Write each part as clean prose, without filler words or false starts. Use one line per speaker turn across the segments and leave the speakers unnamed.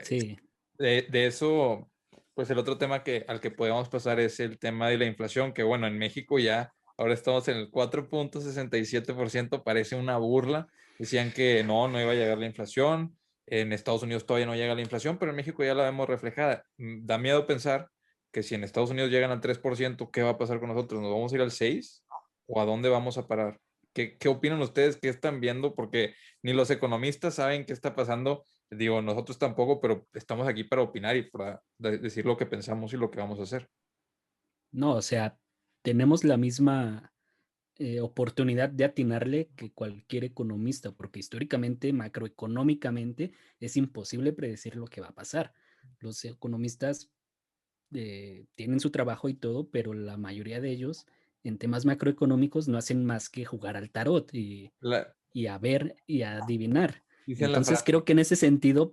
Sí,
De eso, pues el otro tema al que podemos pasar es el tema de la inflación, que bueno, en México ya ahora estamos en el 4,67%, parece una burla. Decían que no iba a llegar la inflación. En Estados Unidos todavía no llega la inflación, pero en México ya la vemos reflejada. Da miedo pensar que si en Estados Unidos llegan al 3%, ¿qué va a pasar con nosotros? ¿Nos vamos a ir al 6%? ¿O a dónde vamos a parar? ¿Qué opinan ustedes? ¿Qué están viendo? Porque ni los economistas saben qué está pasando. Digo, nosotros tampoco, pero estamos aquí para opinar y para decir lo que pensamos y lo que vamos a hacer.
no, o sea, tenemos la misma oportunidad de atinarle que cualquier economista, porque históricamente, macroeconómicamente, es imposible predecir lo que va a pasar. Los economistas tienen su trabajo y todo, pero la mayoría de ellos en temas macroeconómicos no hacen más que jugar al tarot y a ver y a adivinar.
Dicen la
Entonces
frase,
creo que en ese sentido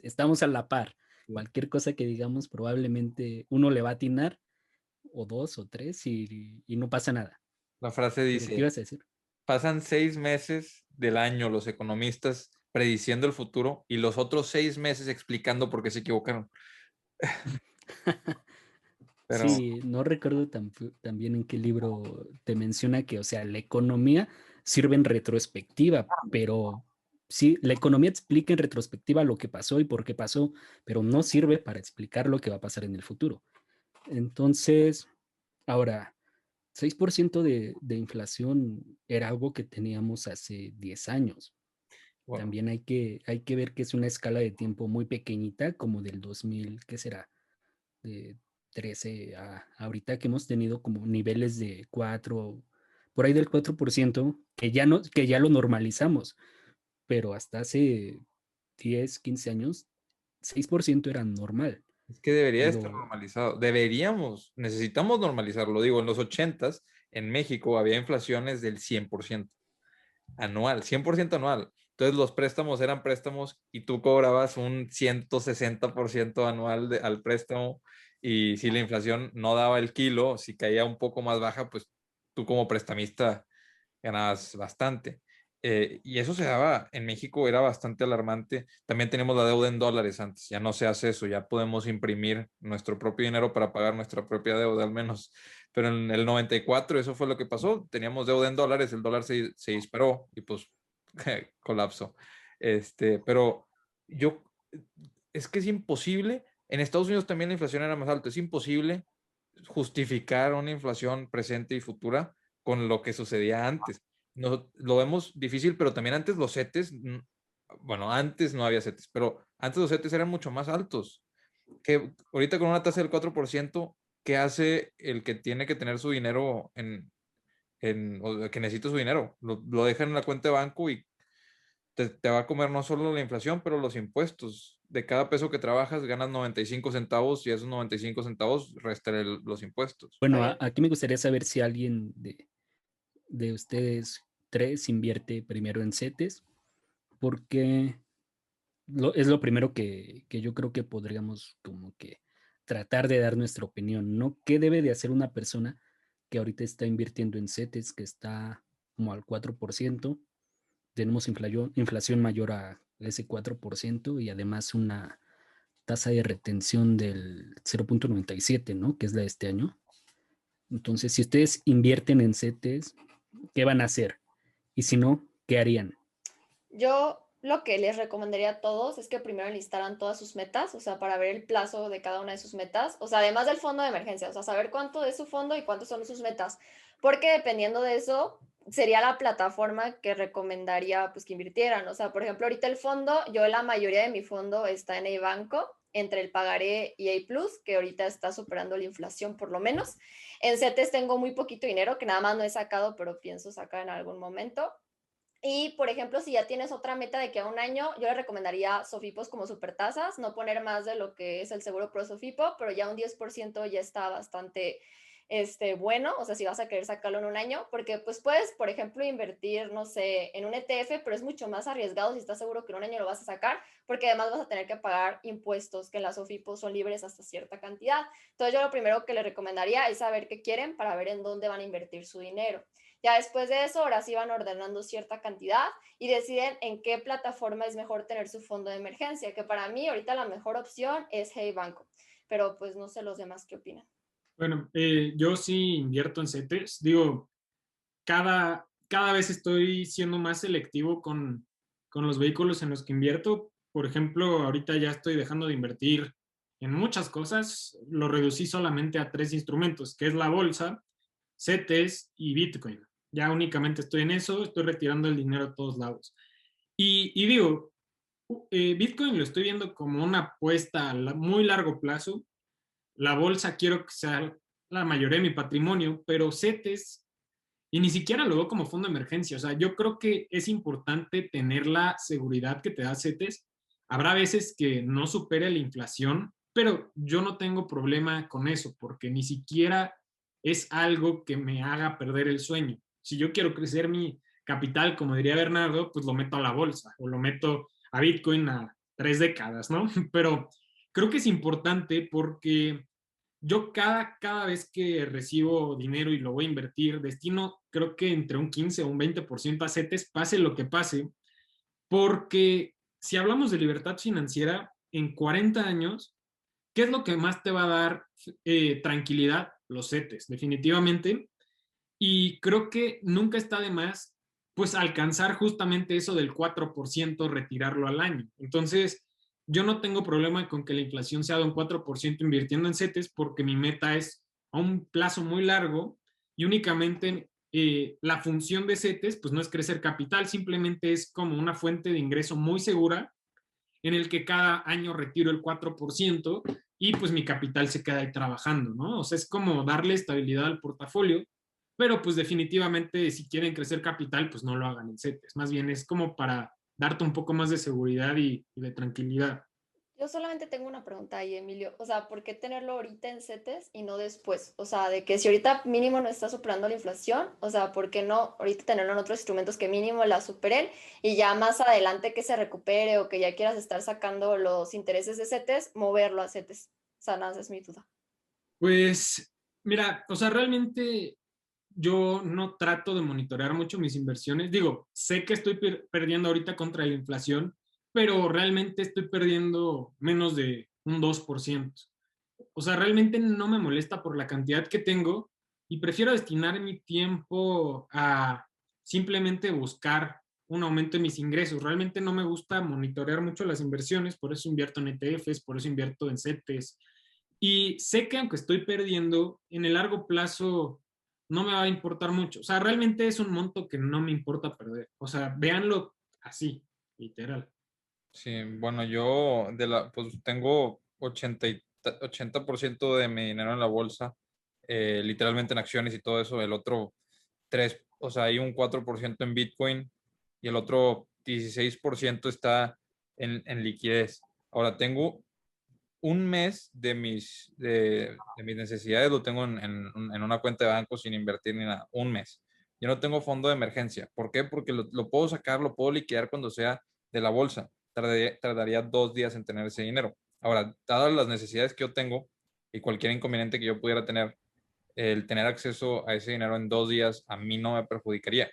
estamos a la par. Cualquier cosa que digamos, probablemente uno le va a atinar, o dos, o tres, y no pasa nada.
la frase
Pero, ¿qué
dice,
ibas a decir?
pasan 6 meses del año los economistas prediciendo el futuro y los otros 6 meses explicando por qué se equivocaron. Pero
Sí, no recuerdo también en qué libro te menciona que, o sea, la economía sirve en retrospectiva, pero sí, la economía explica en retrospectiva lo que pasó y por qué pasó, pero no sirve para explicar lo que va a pasar en el futuro. Entonces, ahora, 6% de inflación era algo que teníamos hace 10 años.
bueno,
También hay que ver que es una escala de tiempo muy pequeñita, como del 2000, ¿qué será? De 13 a ahorita que hemos tenido como niveles de 4, por ahí del 4%, que ya no, que ya lo normalizamos, pero hasta hace 10, 15 años, 6% era normal.
es que debería estar
Lo,
normalizado. Necesitamos normalizarlo. Digo, en los 80 en México había inflaciones del 100% anual, 100% anual. Entonces los préstamos eran préstamos y tú cobrabas un 160% anual al préstamo y si la inflación no daba el kilo, si caía un poco más baja, pues tú como prestamista ganabas bastante. Y eso se daba en México, era bastante alarmante. También tenemos la deuda en dólares antes, ya no se hace eso, ya podemos imprimir nuestro propio dinero para pagar nuestra propia deuda al menos. Pero en el 94 eso fue lo que pasó, teníamos deuda en dólares, el dólar se disparó y pues colapsó. Pero yo, es que es imposible, en Estados Unidos también la inflación era más alta, es imposible justificar una inflación presente y futura con lo que sucedía antes. No, lo vemos difícil, pero también antes los CETES, bueno, antes no había CETES, pero antes los CETES eran mucho más altos. Que ahorita con una tasa del 4%, ¿qué hace el que tiene que tener su dinero o que necesita su dinero? Lo deja en la cuenta de banco y te va a comer no solo la inflación, pero los impuestos. De cada peso que trabajas ganas 95 centavos y esos 95 centavos restan los impuestos.
bueno, aquí me gustaría saber si alguien de ustedes tres invierte primero en CETES, porque es lo primero que yo creo que podríamos como que tratar de dar nuestra opinión, ¿no? ¿Qué debe de hacer una persona que ahorita está invirtiendo en CETES, que está como al 4%? Tenemos inflación mayor a ese 4% y además una tasa de retención del 0,97, ¿no? Que es la de este año. Entonces, si ustedes invierten en CETES, ¿qué van a hacer? Y si no, ¿qué harían?
Yo lo que les recomendaría a todos es que primero listaran todas sus metas, o sea, para ver el plazo de cada una de sus metas, o sea, además del fondo de emergencia, o sea, saber cuánto es su fondo y cuántos son sus metas, porque dependiendo de eso, sería la plataforma que recomendaría pues que invirtieran, o sea, por ejemplo, ahorita el fondo, yo la mayoría de mi fondo está en banco entre el pagaré y A Plus, que ahorita está superando la inflación por lo menos. En CETES tengo muy poquito dinero que nada más no he sacado, pero pienso sacar en algún momento. Y, por ejemplo, si ya tienes otra meta de que a un año, yo le recomendaría Sofipos como supertasas, no poner más de lo que es el seguro pro Sofipo, pero ya un 10% ya está bastante bueno, o sea, si vas a querer sacarlo en un año, porque pues puedes, por ejemplo, invertir, no sé, en un ETF, pero es mucho más arriesgado si estás seguro que en un año lo vas a sacar, porque además vas a tener que pagar impuestos, que en las Sofipos son libres hasta cierta cantidad. Entonces yo lo primero que le recomendaría es saber qué quieren para ver en dónde van a invertir su dinero. Ya después de eso, ahora sí van ordenando cierta cantidad y deciden en qué plataforma es mejor tener su fondo de emergencia, que para mí ahorita la mejor opción es Hey Banco, pero pues no sé los demás qué opinan.
Bueno, yo sí invierto en CETES. Digo, cada vez estoy siendo más selectivo con los vehículos en los que invierto. Por ejemplo, ahorita ya estoy dejando de invertir en muchas cosas. Lo reducí solamente a 3 instrumentos, que es la bolsa, CETES y Bitcoin. Ya únicamente estoy en eso, estoy retirando el dinero a todos lados. Y digo, Bitcoin lo estoy viendo como una apuesta a muy largo plazo. La bolsa quiero que sea la mayoría de mi patrimonio, pero CETES, y ni siquiera lo veo como fondo de emergencia. O sea, yo creo que es importante tener la seguridad que te da CETES. Habrá veces que no supere la inflación, pero yo no tengo problema con eso, porque ni siquiera es algo que me haga perder el sueño. Si yo quiero crecer mi capital, como diría Bernardo, pues lo meto a la bolsa o lo meto a Bitcoin a 3 décadas, ¿no? Pero creo que es importante porque yo cada vez que recibo dinero y lo voy a invertir, destino creo que entre un 15 o un 20% a CETES, pase lo que pase, porque si hablamos de libertad financiera, en 40 años, ¿qué es lo que más te va a dar tranquilidad? Los CETES, definitivamente. Y creo que nunca está de más, pues, alcanzar justamente eso del 4%, retirarlo al año. Entonces, yo no tengo problema con que la inflación sea de un 4% invirtiendo en CETES, porque mi meta es a un plazo muy largo y únicamente la función de CETES, pues no es crecer capital, simplemente es como una fuente de ingreso muy segura en el que cada año retiro el 4% y pues mi capital se queda ahí trabajando, ¿no? O sea, es como darle estabilidad al portafolio, pero pues definitivamente si quieren crecer capital, pues no lo hagan en CETES, más bien es como para darte un poco más de seguridad y de tranquilidad.
Yo solamente tengo una pregunta ahí, Emilio. O sea, ¿por qué tenerlo ahorita en CETES y no después? O sea, de que si ahorita mínimo no está superando la inflación, o sea, ¿por qué no ahorita tenerlo en otros instrumentos que mínimo la superen y ya más adelante que se recupere o que ya quieras estar sacando los intereses de CETES, moverlo a CETES? O sea, nada, esa es mi duda.
Pues mira, o sea, realmente yo no trato de monitorear mucho mis inversiones. Digo, sé que estoy perdiendo ahorita contra la inflación, pero realmente estoy perdiendo menos de un 2%. O sea, realmente no me molesta por la cantidad que tengo y prefiero destinar mi tiempo a simplemente buscar un aumento en mis ingresos. Realmente no me gusta monitorear mucho las inversiones, por eso invierto en ETFs, por eso invierto en CETES. Y sé que aunque estoy perdiendo, en el largo plazo no me va a importar mucho. O sea, realmente es un monto que no me importa perder. O sea, véanlo así, literal.
Sí, bueno, yo pues tengo 80% de mi dinero en la bolsa, literalmente en acciones y todo eso. El otro 3, o sea, hay un 4% en Bitcoin y el otro 16% está en liquidez. Ahora, tengo un mes de mis necesidades, lo tengo en una cuenta de banco sin invertir ni nada. Un mes. Yo no tengo fondo de emergencia. ¿Por qué? Porque lo puedo sacar, lo puedo liquidar cuando sea de la bolsa. Tardaría 2 días en tener ese dinero. Ahora, dadas las necesidades que yo tengo y cualquier inconveniente que yo pudiera tener, el tener acceso a ese dinero en 2 días a mí no me perjudicaría.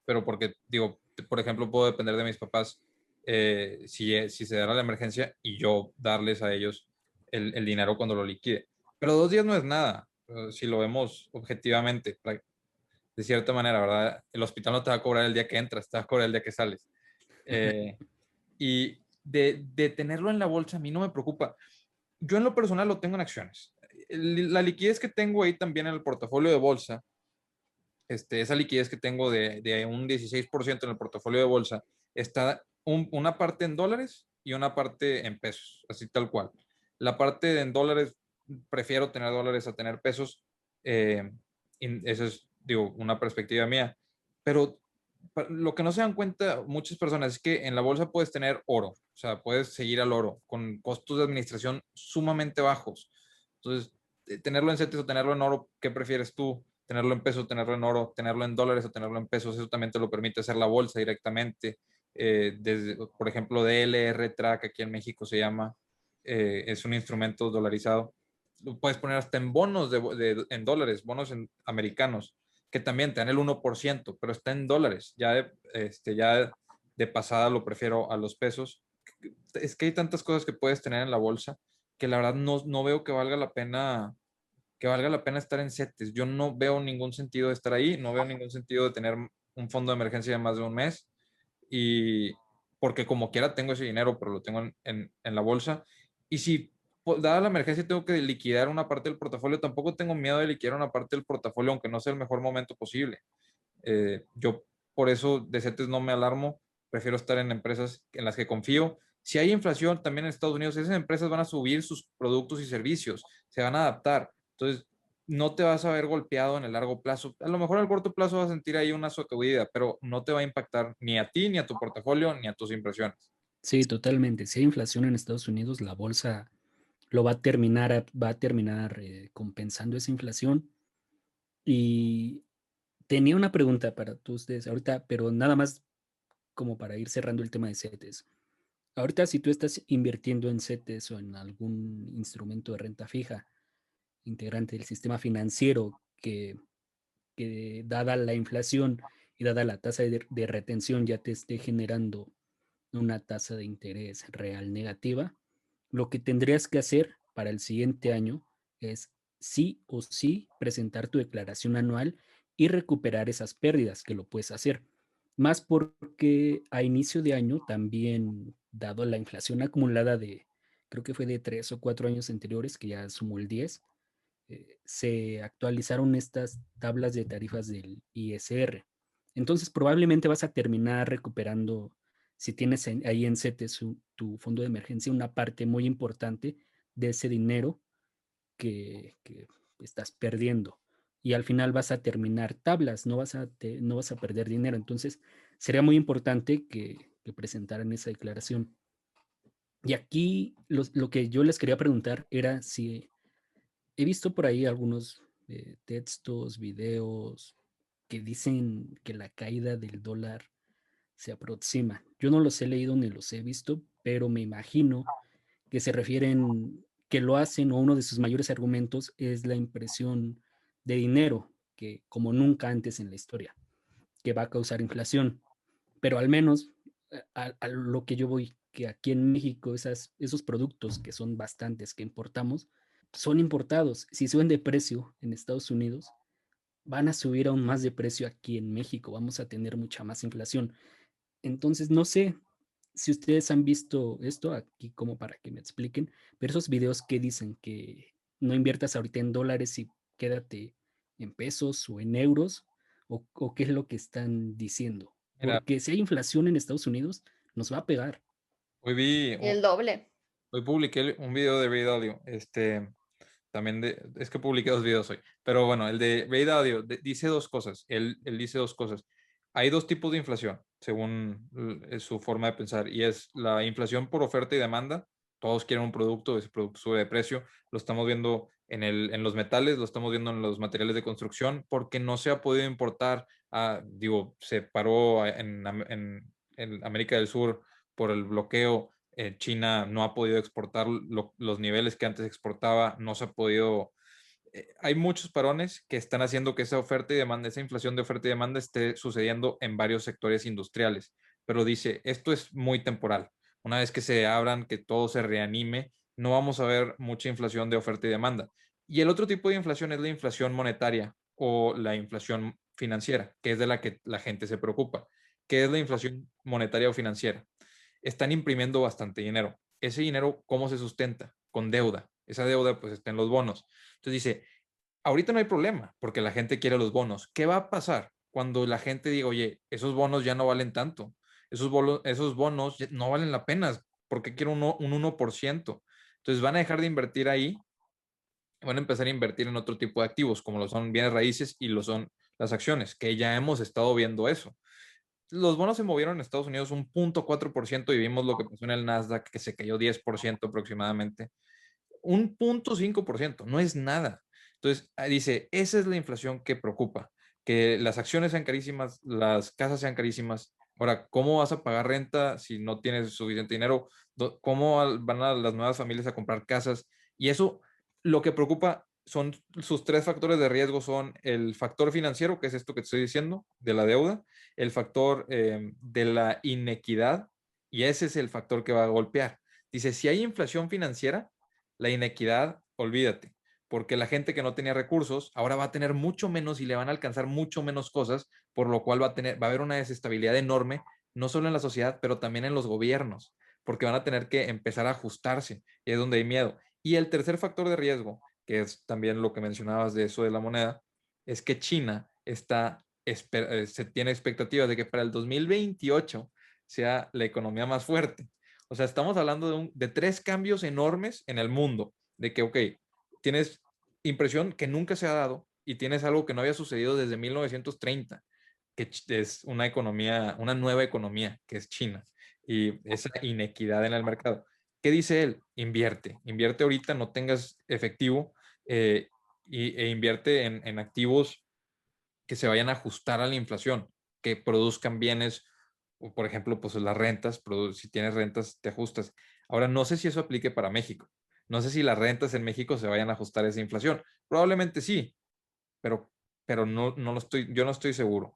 Pero porque, digo, por ejemplo, puedo depender de mis papás si se da la emergencia y yo darles a ellos el dinero cuando lo liquide. Pero 2 días no es nada, si lo vemos objetivamente, de cierta manera, ¿verdad? El hospital no te va a cobrar el día que entras, te va a cobrar el día que sales. Eh, y de tenerlo en la bolsa a mí no me preocupa. Yo en lo personal lo tengo en acciones. La liquidez que tengo ahí también en el portafolio de bolsa, esa liquidez que tengo de un 16% en el portafolio de bolsa, está una parte en dólares y una parte en pesos, así tal cual. La parte en dólares, prefiero tener dólares a tener pesos. eh, Esa es, digo, una perspectiva mía. Pero lo que no se dan cuenta muchas personas es que en la bolsa puedes tener oro, o sea, puedes seguir al oro con costos de administración sumamente bajos. Entonces, tenerlo en CETES o tenerlo en oro, ¿qué prefieres tú? Tenerlo en pesos, tenerlo en oro, tenerlo en dólares o tenerlo en pesos, eso también te lo permite hacer la bolsa directamente. Por ejemplo, DLR Track, aquí en México se llama, es un instrumento dolarizado. Lo puedes poner hasta en bonos en dólares, bonos americanos. que también te dan el 1%, pero está en dólares. Ya de pasada lo prefiero a los pesos. Es que hay tantas cosas que puedes tener en la bolsa que la verdad no veo que valga la pena estar en CETES. Yo no veo ningún sentido de estar ahí, no veo ningún sentido de tener un fondo de emergencia de más de un mes, y porque como quiera tengo ese dinero, pero lo tengo en la bolsa. Y si dada la emergencia tengo que liquidar una parte del portafolio, tampoco tengo miedo de liquidar una parte del portafolio, aunque no sea el mejor momento posible. Yo por eso de CETES no me alarmo, prefiero estar en empresas en las que confío. Si hay inflación también en Estados Unidos, esas empresas van a subir sus productos y servicios, se van a adaptar. Entonces, no te vas a ver golpeado en el largo plazo. A lo mejor al corto plazo vas a sentir ahí una sacudida, pero no te va a impactar ni a ti, ni a tu portafolio, ni a tus inversiones.
Sí, totalmente. Si hay inflación en Estados Unidos, la bolsa lo va a terminar compensando esa inflación. Y tenía una pregunta para todos ustedes ahorita, pero nada más como para ir cerrando el tema de CETES. Ahorita, si tú estás invirtiendo en CETES o en algún instrumento de renta fija, integrante del sistema financiero, que dada la inflación y dada la tasa de retención ya te esté generando una tasa de interés real negativa, lo que tendrías que hacer para el siguiente año es sí o sí presentar tu declaración anual y recuperar esas pérdidas, que lo puedes hacer. Más porque a inicio de año también, dado la inflación acumulada de, creo que fue de 3 o 4 años anteriores, que ya sumó el 10, se actualizaron estas tablas de tarifas del ISR. Entonces probablemente vas a terminar recuperando, si tienes ahí en CETES tu fondo de emergencia, una parte muy importante de ese dinero que estás perdiendo. Y al final vas a terminar tablas, no vas a perder dinero. Entonces sería muy importante que presentaran esa declaración. Y aquí lo que yo les quería preguntar era si he visto por ahí algunos textos, videos que dicen que la caída del dólar se aproxima. Yo no los he leído ni los he visto, pero me imagino que se refieren, que lo hacen, o uno de sus mayores argumentos es la impresión de dinero, que como nunca antes en la historia, que va a causar inflación. Pero al menos a lo que yo voy, que aquí en México esos productos, que son bastantes que importamos, son importados. Si suben de precio en Estados Unidos, van a subir aún más de precio aquí en México. Vamos a tener mucha más inflación. Entonces, no sé si ustedes han visto esto aquí como para que me expliquen, pero esos videos que dicen que no inviertas ahorita en dólares y quédate en pesos o en euros, o qué es lo que están diciendo.
Mira,
Porque si hay inflación en Estados Unidos, nos va a pegar.
hoy vi,
Y el doble.
hoy publiqué un video de Ray Dalio, también es que publiqué dos videos hoy, pero bueno, el de Ray Dalio dice dos cosas, él dice dos cosas. Hay dos tipos de inflación, según su forma de pensar, y es la inflación por oferta y demanda. Todos quieren un producto, ese producto sube de precio. Lo estamos viendo en los metales, lo estamos viendo en los materiales de construcción, porque no se ha podido importar, se paró en América del Sur por el bloqueo. China no ha podido exportar los niveles que antes exportaba, no se ha podido. Hay muchos parones que están haciendo que esa oferta y demanda, esa inflación de oferta y demanda esté sucediendo en varios sectores industriales. Pero dice, esto es muy temporal. Una vez que se abran, que todo se reanime, no vamos a ver mucha inflación de oferta y demanda. Y el otro tipo de inflación es la inflación monetaria o la inflación financiera, que es de la que la gente se preocupa. ¿Qué es la inflación monetaria o financiera? Están imprimiendo bastante dinero. Ese dinero, ¿cómo se sustenta? Con deuda. Esa deuda, pues, está en los bonos. Entonces dice, ahorita no hay problema porque la gente quiere los bonos. ¿Qué va a pasar cuando la gente diga, oye, esos bonos ya no valen tanto? Esos bonos no valen la pena porque quiero un 1%. Entonces van a dejar de invertir ahí, van a empezar a invertir en otro tipo de activos, como lo son bienes raíces y lo son las acciones, que ya hemos estado viendo eso. Los bonos se movieron en Estados Unidos un 0.4% y vimos lo que pasó en el Nasdaq, que se cayó 10% aproximadamente. Un 0.5%, no es nada. Entonces, dice, esa es la inflación que preocupa, que las acciones sean carísimas, las casas sean carísimas. Ahora, ¿cómo vas a pagar renta si no tienes suficiente dinero? ¿Cómo van a las nuevas familias a comprar casas? Y eso, lo que preocupa sus tres factores de riesgo son el factor financiero, que es esto que te estoy diciendo, de la deuda, el factor de la inequidad, y ese es el factor que va a golpear. Dice, si hay inflación financiera, la inequidad, olvídate, porque la gente que no tenía recursos ahora va a tener mucho menos y le van a alcanzar mucho menos cosas, por lo cual va a haber una desestabilidad enorme, no solo en la sociedad, pero también en los gobiernos, porque van a tener que empezar a ajustarse, y es donde hay miedo. Y el tercer factor de riesgo, que es también lo que mencionabas de eso de la moneda, es que China se tiene expectativas de que para el 2028 sea la economía más fuerte. O sea, estamos hablando de tres cambios enormes en el mundo, de que, ok, tienes impresión que nunca se ha dado y tienes algo que no había sucedido desde 1930, que es una economía, una nueva economía, que es China, y esa inequidad en el mercado. ¿Qué dice él? Invierte ahorita, no tengas efectivo, e invierte en activos que se vayan a ajustar a la inflación, que produzcan bienes, o por ejemplo, pues las rentas, si tienes rentas, te ajustas. Ahora, no sé si eso aplique para México. No sé si las rentas en México se vayan a ajustar a esa inflación. Probablemente sí, pero yo no estoy seguro.